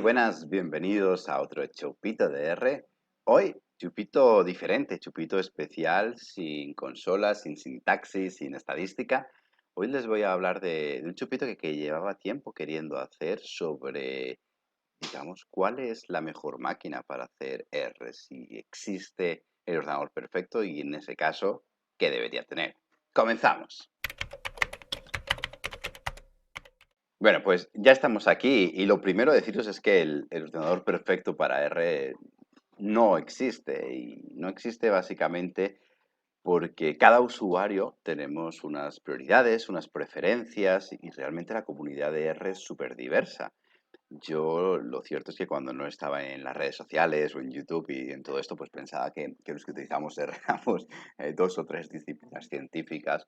buenas, bienvenidos a otro Chupito de R. Hoy, chupito diferente, chupito especial, sin consola, sin sintaxis, sin estadística. Hoy les voy a hablar de un chupito que llevaba tiempo queriendo hacer sobre, digamos, cuál es la mejor máquina para hacer R, si existe el ordenador perfecto y en ese caso, ¿qué debería tener? Comenzamos. Bueno, pues ya estamos aquí y lo primero deciros es que el ordenador perfecto para R no existe y no existe básicamente porque cada usuario tenemos unas prioridades, unas preferencias y realmente la comunidad de R es súper diversa. Yo lo cierto es que cuando no estaba en las redes sociales o en YouTube y en todo esto, pues pensaba que los que utilizamos éramos dos o tres disciplinas científicas.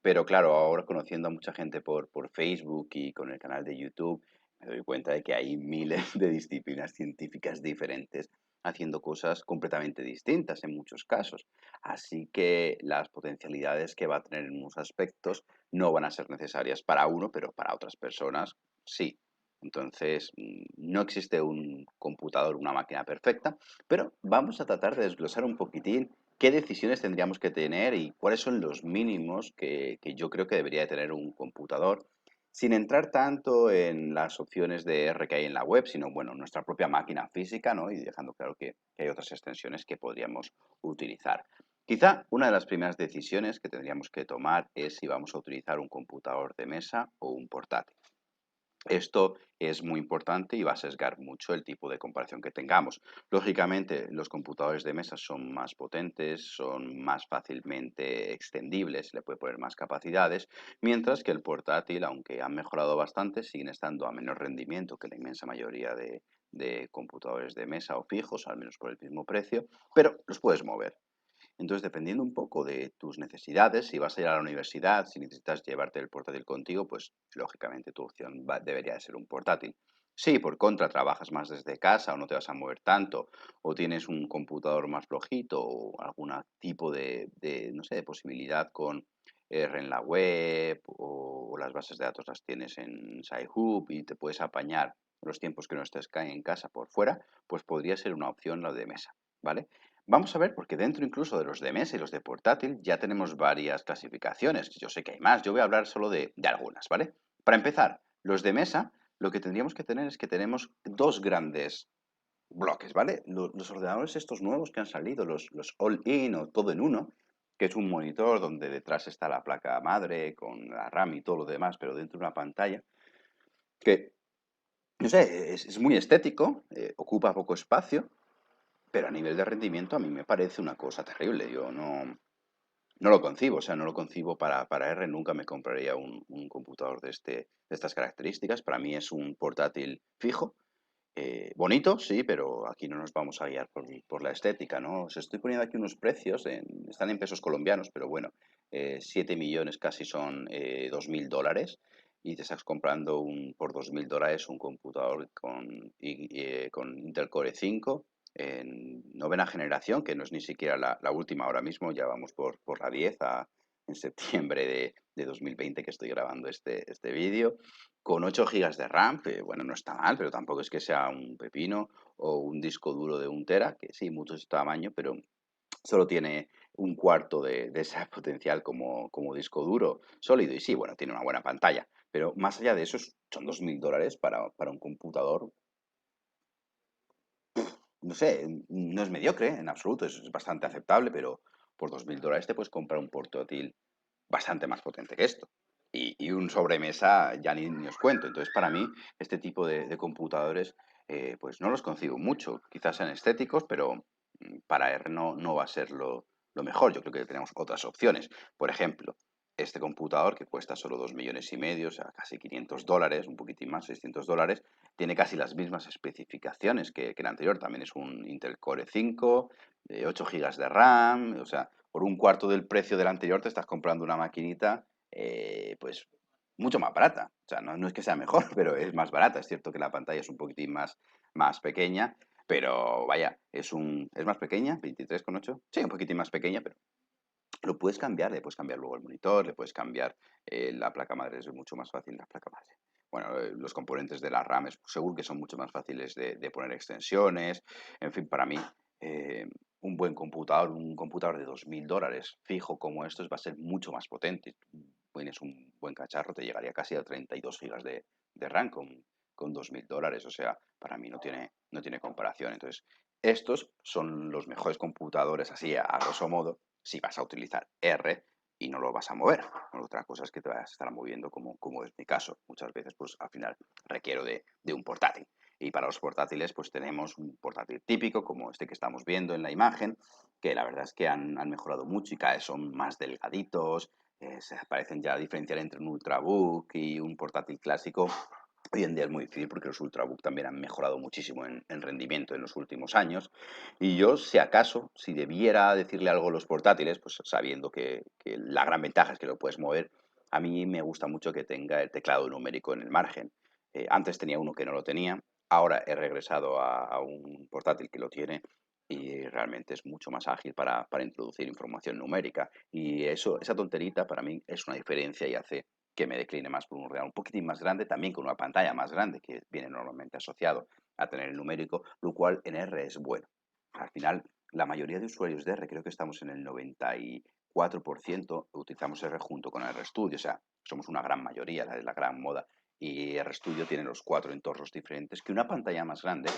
Pero claro, ahora conociendo a mucha gente por Facebook y con el canal de YouTube, me doy cuenta de que hay miles de disciplinas científicas diferentes haciendo cosas completamente distintas en muchos casos. Así que las potencialidades que va a tener en unos aspectos no van a ser necesarias para uno, pero para otras personas sí. Entonces, no existe un computador, una máquina perfecta, pero vamos a tratar de desglosar un poquitín qué decisiones tendríamos que tener y cuáles son los mínimos que yo creo que debería de tener un computador, sin entrar tanto en las opciones de R que hay en la web, sino, bueno, nuestra propia máquina física, ¿no? Y dejando claro que hay otras extensiones que podríamos utilizar. Quizá una de las primeras decisiones que tendríamos que tomar es si vamos a utilizar un computador de mesa o un portátil. Esto es muy importante y va a sesgar mucho el tipo de comparación que tengamos. Lógicamente, los computadores de mesa son más potentes, son más fácilmente extendibles, le puede poner más capacidades, mientras que el portátil, aunque han mejorado bastante, siguen estando a menor rendimiento que la inmensa mayoría de computadores de mesa o fijos, al menos por el mismo precio, pero los puedes mover. Entonces, dependiendo un poco de tus necesidades, si vas a ir a la universidad, si necesitas llevarte el portátil contigo, pues lógicamente tu opción debería de ser un portátil. Si por contra trabajas más desde casa o no te vas a mover tanto, o tienes un computador más flojito o algún tipo no sé, de posibilidad con R en la web o las bases de datos las tienes en Sci-Hub y te puedes apañar los tiempos que no estés en casa por fuera, pues podría ser una opción la de mesa, ¿vale? Vamos a ver, porque dentro incluso de los de mesa y los de portátil ya tenemos varias clasificaciones. Yo sé que hay más, yo voy a hablar solo de algunas, ¿vale? Para empezar, los de mesa, lo que tendríamos que tener es que tenemos dos grandes bloques, ¿vale? Los ordenadores estos nuevos que han salido, los all-in o todo en uno, que es un monitor donde detrás está la placa madre con la RAM y todo lo demás, pero dentro de una pantalla, que, no sé, es muy estético, ocupa poco espacio, pero a nivel de rendimiento a mí me parece una cosa terrible. Yo no lo concibo, o sea, no lo concibo para R. Nunca me compraría un computador de estas características. Para mí es un portátil fijo. Bonito, sí, pero aquí no nos vamos a guiar por la estética, ¿no? Os estoy poniendo aquí unos precios, están en pesos colombianos, pero bueno, 7 millones casi son $2.000 y te estás comprando por $2.000 un computador con Intel Core 5 en novena generación, que no es ni siquiera la última ahora mismo, ya vamos por la 10 en septiembre de 2020 que estoy grabando este vídeo con 8 gigas de RAM, que bueno, no está mal, pero tampoco es que sea un pepino, o un disco duro de 1 tera, que sí, mucho es su tamaño, pero solo tiene un cuarto de ese potencial como disco duro sólido. Y sí, bueno, tiene una buena pantalla, pero más allá de eso, son $2.000 para un computador. No sé, no es mediocre en absoluto, es bastante aceptable, pero por $2.000 te puedes comprar un portátil bastante más potente que esto. Y un sobremesa ya ni os cuento. Entonces, para mí, este tipo de computadores, pues no los concibo mucho. Quizás sean estéticos, pero para R no va a ser lo mejor. Yo creo que tenemos otras opciones. Por ejemplo, este computador que cuesta solo 2,5 millones, o sea, casi $500, un poquitín más, $600, tiene casi las mismas especificaciones que el anterior. También es un Intel Core 5, 8 gigas de RAM, o sea, por un cuarto del precio del anterior te estás comprando una maquinita, pues mucho más barata. O sea, no es que sea mejor, pero es más barata. Es cierto que la pantalla es un poquitín más pequeña, pero vaya, es más pequeña, 23,8. Sí, un poquitín más pequeña, pero lo puedes cambiar, le puedes cambiar luego el monitor, le puedes cambiar la placa madre, es mucho más fácil la placa madre. bueno, los componentes de la RAM seguro que son mucho más fáciles de poner extensiones. En fin, para mí, eh, un buen computador, un computador de $2000 fijo como estos va a ser mucho más potente. Tienes un buen cacharro, te llegaría casi a 32 gigas de RAM con $2000. O sea, para mí no tiene comparación. Entonces, estos son los mejores computadores, así a grosso modo, si vas a utilizar R y no lo vas a mover. Otra cosa es que te vas a estar moviendo como es mi caso. Muchas veces, pues al final requiero de un portátil. Y para los portátiles, pues tenemos un portátil típico, como este que estamos viendo en la imagen, que la verdad es que han mejorado mucho y cada vez son más delgaditos. Se parecen ya a diferenciar entre un Ultrabook y un portátil clásico. Hoy en día es muy difícil porque los Ultrabook también han mejorado muchísimo en rendimiento en los últimos años. Y yo, si acaso, si debiera decirle algo a los portátiles, pues sabiendo que la gran ventaja es que lo puedes mover, a mí me gusta mucho que tenga el teclado numérico en el margen. Antes tenía uno que no lo tenía, ahora he regresado a un portátil que lo tiene y realmente es mucho más ágil para introducir información numérica. Y eso, esa tonterita para mí es una diferencia y hace que me decline más por un ordenador un poquitín más grande, también con una pantalla más grande, que viene normalmente asociado a tener el numérico, lo cual en R es bueno. Al final, la mayoría de usuarios de R, creo que estamos en el 94%, utilizamos R junto con RStudio, o sea, somos una gran mayoría, la gran moda. Y RStudio tiene los 4 entornos diferentes, que una pantalla más grande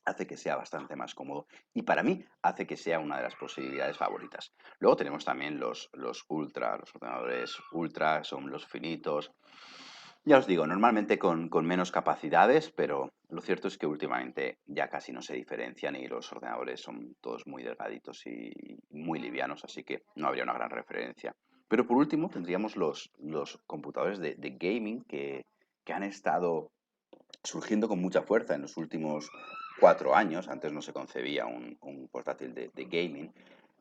hace que sea bastante más cómodo y para mí hace que sea una de las posibilidades favoritas. Luego tenemos también los Ultra, los ordenadores Ultra, son los finitos. Ya os digo, normalmente con menos capacidades, pero lo cierto es que últimamente ya casi no se diferencian y los ordenadores son todos muy delgaditos y muy livianos, así que no habría una gran referencia. Pero por último tendríamos los computadores de gaming que han estado surgiendo con mucha fuerza en los últimos 4 años. Antes no se concebía un portátil de gaming,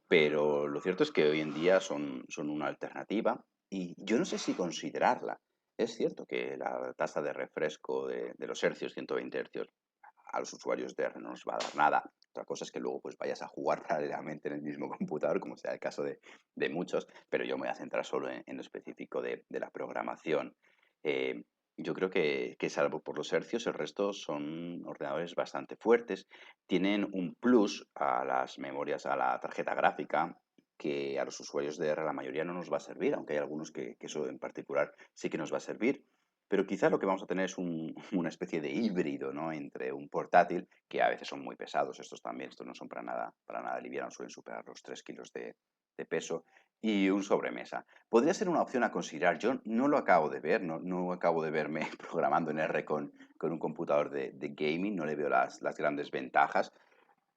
pero lo cierto es que hoy en día son una alternativa y yo no sé si considerarla. Es cierto que la tasa de refresco de los hercios, 120 hercios, a los usuarios de R no nos va a dar nada. Otra cosa es que luego pues vayas a jugar paralelamente en el mismo computador, como sea el caso de muchos, pero yo me voy a centrar solo en lo específico de la programación. Eh, yo creo que salvo por los hercios, el resto son ordenadores bastante fuertes. Tienen un plus a las memorias, a la tarjeta gráfica, que a los usuarios de R la mayoría no nos va a servir, aunque hay algunos que eso en particular sí que nos va a servir. Pero quizá lo que vamos a tener es una especie de híbrido, ¿no? Entre un portátil, que a veces son muy pesados, estos también, estos no son para nada livianos, suelen superar los 3 kilos de peso, y un sobremesa. Podría ser una opción a considerar. Yo no lo acabo de ver, no acabo de verme programando en R con un computador de gaming, no le veo las grandes ventajas,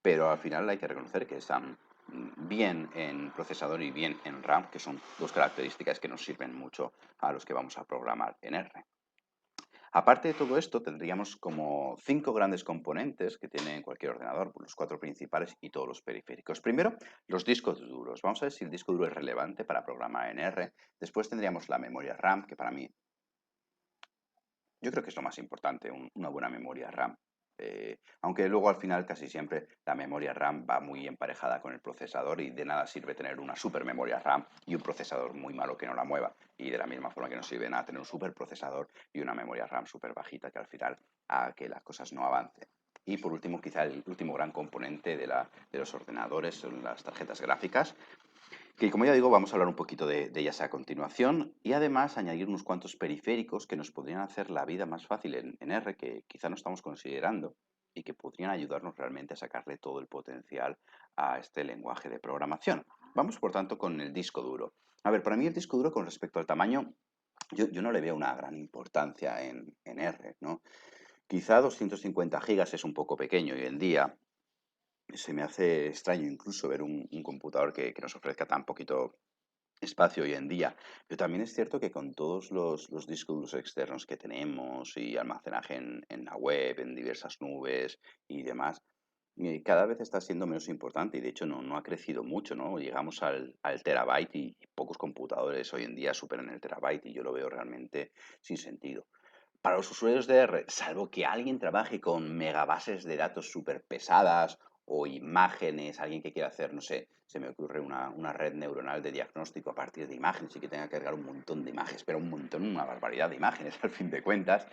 pero al final hay que reconocer que están bien en procesador y bien en RAM, que son dos características que nos sirven mucho a los que vamos a programar en R. Aparte de todo esto, tendríamos como 5 grandes componentes que tiene cualquier ordenador, pues los 4 principales y todos los periféricos. Primero, los discos duros. Vamos a ver si el disco duro es relevante para programar en R. Después tendríamos la memoria RAM, que para mí yo creo que es lo más importante, una buena memoria RAM. Aunque luego al final casi siempre la memoria RAM va muy emparejada con el procesador y de nada sirve tener una super memoria RAM y un procesador muy malo que no la mueva. Y de la misma forma que no sirve nada tener un super procesador y una memoria RAM súper bajita que al final haga que las cosas no avancen. Y por último, quizá el último gran componente de los ordenadores son las tarjetas gráficas, que como ya digo, vamos a hablar un poquito de ellas a continuación y además añadir unos cuantos periféricos que nos podrían hacer la vida más fácil en R, que quizá no estamos considerando y que podrían ayudarnos realmente a sacarle todo el potencial a este lenguaje de programación. Vamos, por tanto, con el disco duro. A ver, para mí el disco duro con respecto al tamaño, yo no le veo una gran importancia en R, ¿no? Quizá 250 gigas es un poco pequeño hoy en día. Se me hace extraño incluso ver un computador que nos ofrezca tan poquito espacio hoy en día. Pero también es cierto que con todos los discos duros externos que tenemos y almacenaje en la web, en diversas nubes y demás, cada vez está siendo menos importante y de hecho no ha crecido mucho, ¿no? Llegamos al terabyte y pocos computadores hoy en día superan el terabyte y yo lo veo realmente sin sentido. Para los usuarios de R, salvo que alguien trabaje con megabases de datos súper pesadas o imágenes, alguien que quiera hacer, no sé, se me ocurre una red neuronal de diagnóstico a partir de imágenes y que tenga que cargar un montón de imágenes, pero un montón, una barbaridad de imágenes al fin de cuentas,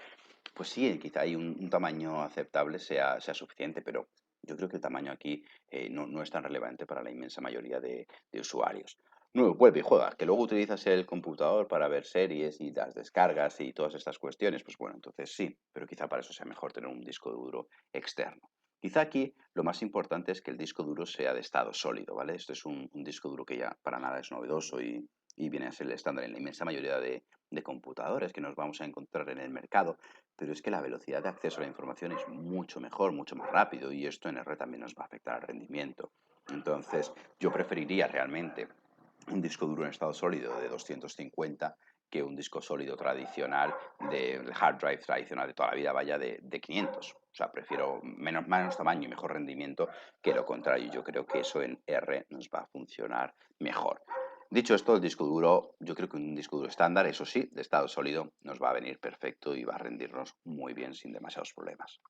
pues sí, quizá hay un tamaño aceptable sea suficiente, pero yo creo que el tamaño aquí no es tan relevante para la inmensa mayoría de usuarios. No, vuelve y juega, que luego utilizas el computador para ver series y las descargas y todas estas cuestiones, pues bueno, entonces sí, pero quizá para eso sea mejor tener un disco duro externo. Quizá aquí lo más importante es que el disco duro sea de estado sólido, ¿vale? Esto es un disco duro que ya para nada es novedoso y viene a ser el estándar en la inmensa mayoría de computadores que nos vamos a encontrar en el mercado, pero es que la velocidad de acceso a la información es mucho mejor, mucho más rápido y esto en R también nos va a afectar al rendimiento. Entonces, yo preferiría realmente un disco duro en estado sólido de 250 que un disco sólido tradicional del hard drive tradicional de toda la vida vaya de 500. O sea, prefiero menos tamaño y mejor rendimiento que lo contrario. Yo creo que eso en R nos va a funcionar mejor. Dicho esto, el disco duro, yo creo que un disco duro estándar, eso sí, de estado sólido, nos va a venir perfecto y va a rendirnos muy bien sin demasiados problemas.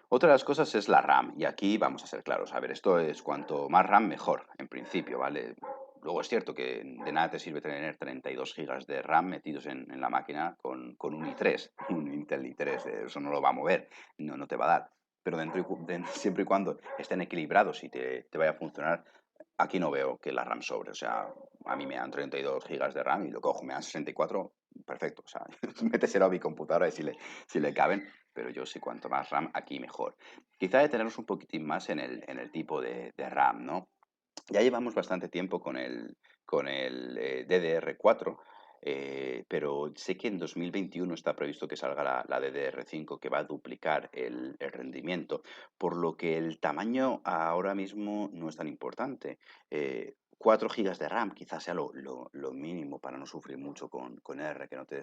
Otra de las cosas es la RAM, y aquí vamos a ser claros. A ver, esto es cuanto más RAM mejor, en principio, ¿vale? Luego es cierto que de nada te sirve tener 32 gigas de RAM metidos en la máquina con un i3, un Intel i3, eso no lo va a mover, no te va a dar. Pero siempre y cuando estén equilibrados y te vaya a funcionar, aquí no veo que la RAM sobre. O sea, a mí me dan 32 gigas de RAM y lo cojo, me dan 64, perfecto. O sea, méteselo a mi computadora y si le caben, pero yo sí, cuanto más RAM, aquí mejor. Quizá detenernos un poquitín más en el tipo de RAM, ¿no? Ya llevamos bastante tiempo con el DDR4, pero sé que en 2021 está previsto que salga la DDR5 que va a duplicar el rendimiento, por lo que el tamaño ahora mismo no es tan importante. 4 gigas de RAM quizás sea lo mínimo para no sufrir mucho con R, que no te dé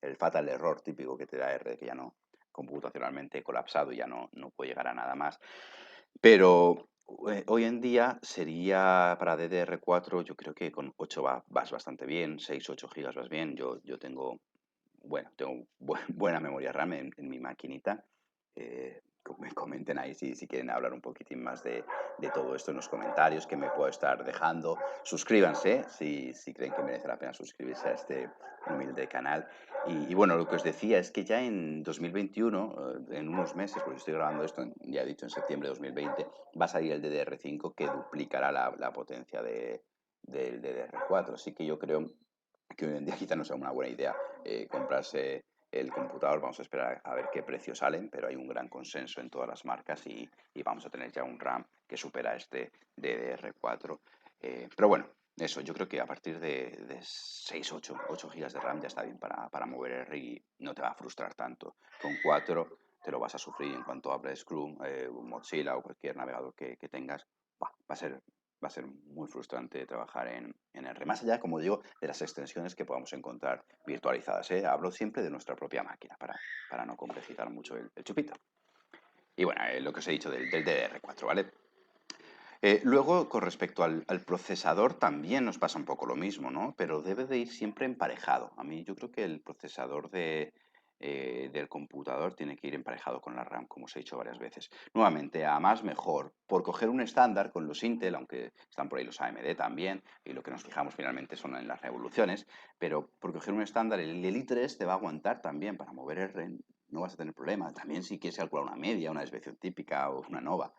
el fatal error típico que te da R, que ya no computacionalmente colapsado y ya no puede llegar a nada más. Pero hoy en día sería para DDR4, yo creo que con 8 vas bastante bien, 6 8 gigas vas bien. Yo tengo, bueno, tengo buena memoria RAM en mi maquinita. Me comenten ahí si quieren hablar un poquitín más de todo esto en los comentarios que me puedo estar dejando. Suscríbanse si creen que merece la pena suscribirse a este humilde canal. Y bueno, lo que os decía es que ya en 2021, en unos meses, porque estoy grabando esto, ya he dicho, en septiembre de 2020, va a salir el DDR5 que duplicará la potencia del DDR4. Así que yo creo que hoy en día quizá no sea una buena idea comprarse el computador. Vamos a esperar a ver qué precios salen, pero hay un gran consenso en todas las marcas y vamos a tener ya un RAM que supera este DDR4. Pero bueno, eso, yo creo que a partir de 6 8 gigas de RAM ya está bien para mover R y no te va a frustrar tanto. Con 4 te lo vas a sufrir en cuanto abres Chrome, Mozilla o cualquier navegador que tengas. Va a ser muy frustrante trabajar en R. Más allá, como digo, de las extensiones que podamos encontrar virtualizadas. Hablo siempre de nuestra propia máquina para no complejizar mucho el chupito. Y bueno, lo que os he dicho del DDR4, ¿vale? Luego, con respecto al procesador, también nos pasa un poco lo mismo, ¿no? Pero debe de ir siempre emparejado. A mí yo creo que el procesador del computador tiene que ir emparejado con la RAM, como os he dicho varias veces. Nuevamente, a más mejor, por coger un estándar con los Intel, aunque están por ahí los AMD también, y lo que nos fijamos finalmente son en las revoluciones, pero por coger un estándar, el i3 te va a aguantar también para mover R, no vas a tener problema. También si quieres calcular una media, una desviación típica o una nova,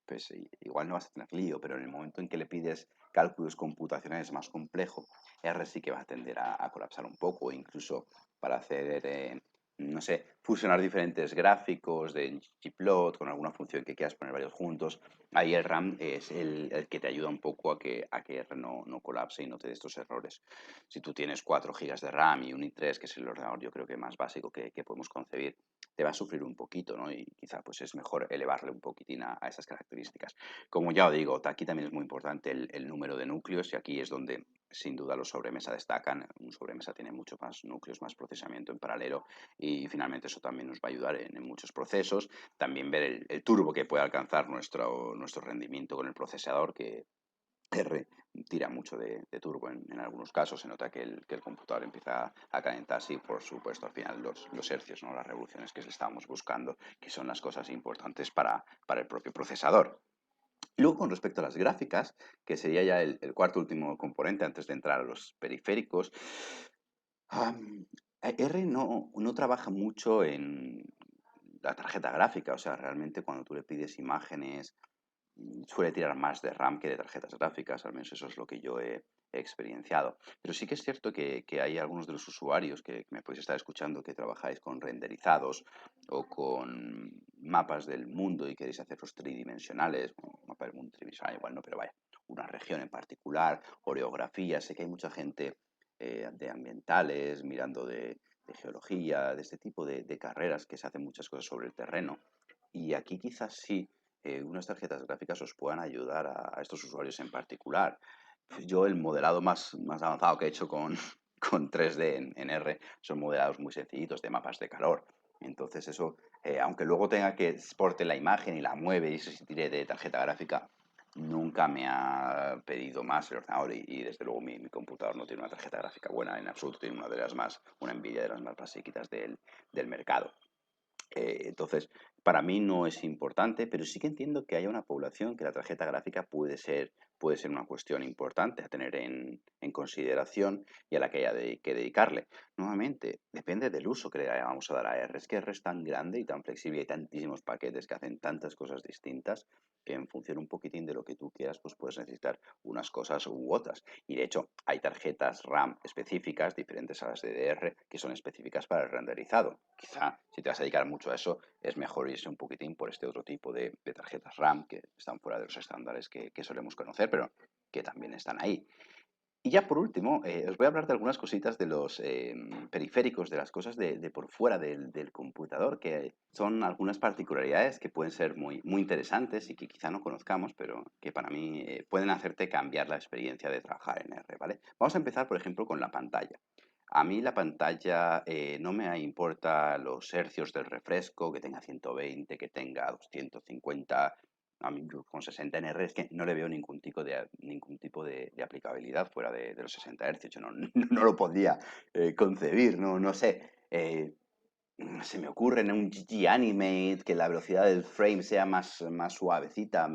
pues igual no vas a tener lío, pero en el momento en que le pides cálculos computacionales más complejos, R sí que va a tender a colapsar un poco, incluso para hacer, no sé, fusionar diferentes gráficos de Gplot con alguna función que quieras poner varios juntos. Ahí el RAM es el que te ayuda un poco a que R no colapse y no te dé estos errores. Si tú tienes 4 gigas de RAM y un i3, que es el ordenador yo creo que más básico que podemos concebir, te va a sufrir un poquito, ¿no? Y quizá pues es mejor elevarle un poquitín a esas características. Como ya os digo, aquí también es muy importante el número de núcleos y aquí es donde sin duda los sobremesa destacan. Un sobremesa tiene mucho más núcleos, más procesamiento en paralelo y finalmente eso también nos va a ayudar en muchos procesos. También ver el turbo que puede alcanzar nuestro rendimiento con el procesador, que R tira mucho de turbo en algunos casos, se nota que el computador empieza a calentarse y por supuesto al final los hercios, ¿no? Las revoluciones que estábamos buscando, que son las cosas importantes para el propio procesador. Y luego con respecto a las gráficas, que sería ya el cuarto último componente antes de entrar a los periféricos, am, R no trabaja mucho en la tarjeta gráfica, o sea, realmente cuando tú le pides imágenes suele tirar más de RAM que de tarjetas gráficas, al menos eso es lo que yo he experienciado. Pero sí que es cierto que hay algunos de los usuarios que me podéis estar escuchando que trabajáis con renderizados o con mapas del mundo y queréis hacerlos tridimensionales, bueno, un mapa del mundo tridimensional igual no, pero vaya, una región en particular, oreografía, sé que hay mucha gente de ambientales, mirando de geología, de este tipo de carreras que se hacen muchas cosas sobre el terreno. Y aquí quizás sí unas tarjetas gráficas os puedan ayudar a estos usuarios en particular. Yo el modelado más avanzado que he hecho con, con 3D en R son modelados muy sencillitos de mapas de calor. Entonces eso, aunque luego tenga que exporte la imagen y la mueve y se tire de tarjeta gráfica, nunca me ha pedido más el ordenador y desde luego mi computador no tiene una tarjeta gráfica buena en absoluto, tiene una de las más, una Nvidia de las más basiquitas del mercado. Entonces, para mí no es importante, pero sí que entiendo que haya una población que la tarjeta gráfica puede ser una cuestión importante a tener en consideración y a la que haya que dedicarle. Nuevamente, depende del uso que le vamos a dar a R. Es que R es tan grande y tan flexible y hay tantísimos paquetes que hacen tantas cosas distintas que en función un poquitín de lo que tú quieras, pues puedes necesitar unas cosas u otras. Y de hecho, hay tarjetas RAM específicas, diferentes a las de DDR, que son específicas para el renderizado. Quizá si te vas a dedicar mucho a eso, es mejor irse un poquitín por este otro tipo de tarjetas RAM que están fuera de los estándares que solemos conocer, pero que también están ahí. Y ya por último, os voy a hablar de algunas cositas de los periféricos, de las cosas de por fuera del computador, que son algunas particularidades que pueden ser muy interesantes y que quizá no conozcamos, pero que para mí pueden hacerte cambiar la experiencia de trabajar en R, ¿vale? Vamos a empezar, por ejemplo, con la pantalla. A mí la pantalla no me importa los hercios del refresco, que tenga 120, que tenga 250. A mí con 60 NR es que no le veo ningún tipo de aplicabilidad fuera de los 60 Hz. Yo no, no lo podía concebir, no sé. Se me ocurre en un GG Animate que la velocidad del frame sea más suavecita.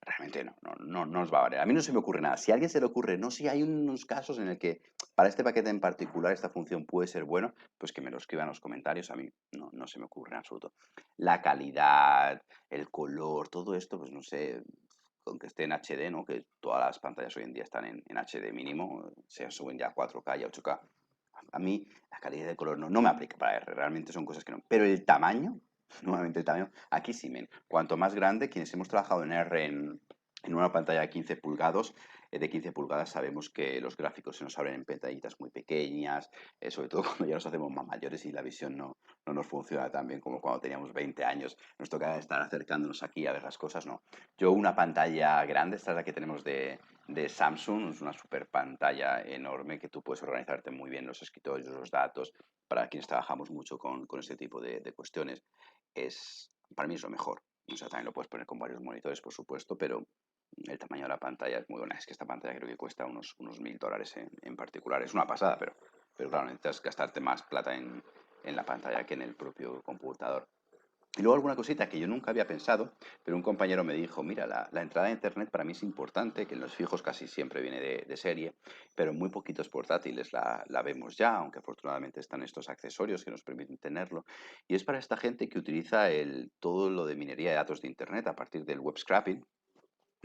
Realmente no nos va a valer. A mí no se me ocurre nada. Si a alguien se le ocurre, no, si hay unos casos en el que para este paquete en particular esta función puede ser bueno, pues que me lo escriban en los comentarios. A mí no se me ocurre en absoluto. La calidad, el color, todo esto, pues no sé, con que esté en HD, ¿no? Que todas las pantallas hoy en día están en HD mínimo, se suben ya a 4K y a 8K. A mí la calidad de color no me aplica para R, realmente son cosas que no. Pero el tamaño, nuevamente el tamaño, aquí sí, cuanto más grande, quienes hemos trabajado en R en una pantalla de 15 pulgadas, de 15 pulgadas sabemos que los gráficos se nos abren en pantallitas muy pequeñas, sobre todo cuando ya nos hacemos más mayores y la visión no nos funciona tan bien como cuando teníamos 20 años. Nos toca estar acercándonos aquí a ver las cosas, no. Yo una pantalla grande, esta es la que tenemos de Samsung, es una super pantalla enorme que tú puedes organizarte muy bien los escritorios, los datos, para quienes trabajamos mucho con este tipo de cuestiones, para mí es lo mejor. O sea, también lo puedes poner con varios monitores, por supuesto, pero el tamaño de la pantalla es muy buena. Es que esta pantalla creo que cuesta unos $1000 en particular. Es una pasada, pero claro, necesitas gastarte más plata en la pantalla que en el propio computador. Y luego alguna cosita que yo nunca había pensado, pero un compañero me dijo, mira, la entrada a Internet para mí es importante, que en los fijos casi siempre viene de serie, pero en muy poquitos portátiles la vemos ya, aunque afortunadamente están estos accesorios que nos permiten tenerlo. Y es para esta gente que utiliza todo lo de minería de datos de Internet a partir del web scraping,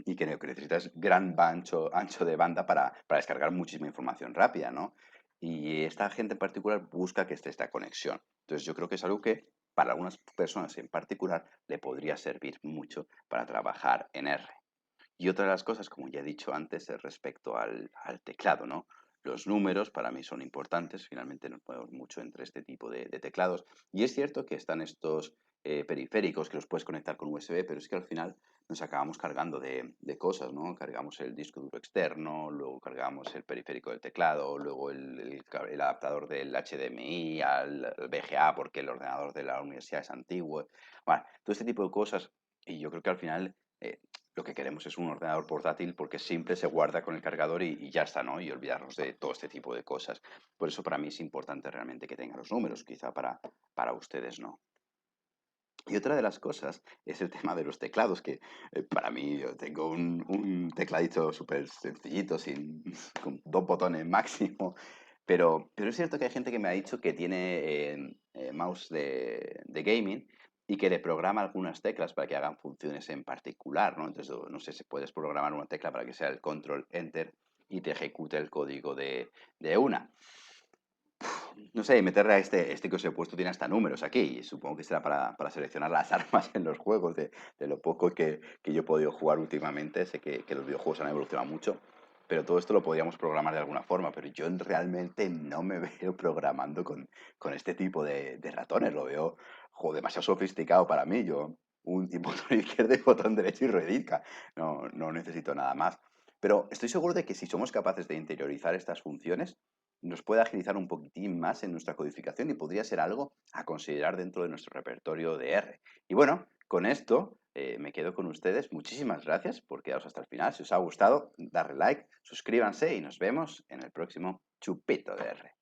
y que lo que necesitas gran ancho de banda para descargar muchísima información rápida, ¿no? Y esta gente en particular busca que esté esta conexión. Entonces yo creo que es algo que para algunas personas en particular le podría servir mucho para trabajar en R. Y otra de las cosas, como ya he dicho antes, es respecto al teclado, ¿no? Los números para mí son importantes, finalmente nos movemos mucho entre este tipo de teclados. Y es cierto que están estos periféricos que los puedes conectar con USB, pero es que al final nos acabamos cargando de cosas, ¿no? Cargamos el disco duro externo, luego cargamos el periférico del teclado, luego el adaptador del HDMI al VGA porque el ordenador de la universidad es antiguo. Bueno, todo este tipo de cosas. Y yo creo que al final eh, lo que queremos es un ordenador portátil porque es simple, se guarda con el cargador y ya está, ¿no? Y olvidarnos de todo este tipo de cosas. Por eso para mí es importante realmente que tenga los números, quizá para ustedes no. Y otra de las cosas es el tema de los teclados, que para mí yo tengo un tecladito súper sencillito, con dos botones máximo, pero es cierto que hay gente que me ha dicho que tiene mouse de gaming y que le programa algunas teclas para que hagan funciones en particular, ¿no? Entonces, no sé si puedes programar una tecla para que sea el control enter y te ejecute el código de una. No sé, meterle a este que os he puesto tiene hasta números aquí. Y supongo que será para seleccionar las armas en los juegos, de lo poco que yo he podido jugar últimamente. Sé que los videojuegos han evolucionado mucho, pero todo esto lo podríamos programar de alguna forma. Pero yo realmente no me veo programando con este tipo de ratones. Lo veo demasiado sofisticado para mí. Yo, un botón izquierdo y botón derecho y ruedica. No necesito nada más. Pero estoy seguro de que si somos capaces de interiorizar estas funciones, nos puede agilizar un poquitín más en nuestra codificación y podría ser algo a considerar dentro de nuestro repertorio de R. Y bueno, con esto me quedo con ustedes. Muchísimas gracias por quedaros hasta el final. Si os ha gustado, darle like, suscríbanse y nos vemos en el próximo Chupito de R.